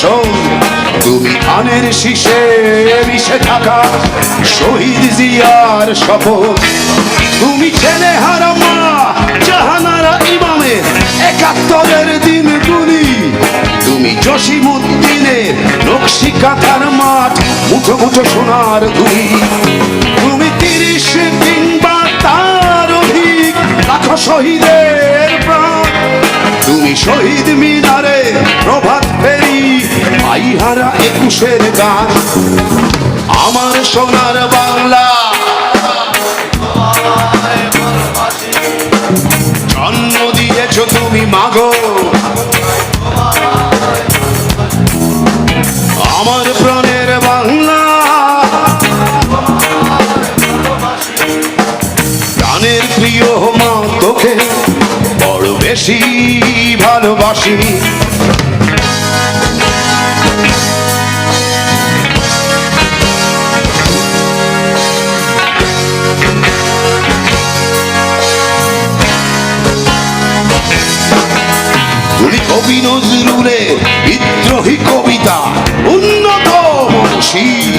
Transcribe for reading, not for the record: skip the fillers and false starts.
শোন, তুমি ধানের শীষে মিশে থাকা শহীদ জিয়ার শপথ। তুমি ছেলে হারা মা জাহানারা ইমামের ৭১-এর দিনগুলি। তুমি জসিমউদ্দিনের নকশি কাঁথার মাঠ, মুঠো মুঠো সোনার ধুলি। তুমি ৩০ কিংবা তার অধিক লাখো শহীদের প্রাণ। তুমি শহীদ মিনারে প্রভাত ফেরি আইহারা ২১-এর গান। আমার সোনার বাংলা জন্ম দিয়েছ তুমি মাগো, আমার প্রাণের বাংলা। প্রাণের প্রিয় মা, তোকে বড় বেশি ভালোবাসি। তুমি কবি নজরুলের বিদ্রোহী কবিতা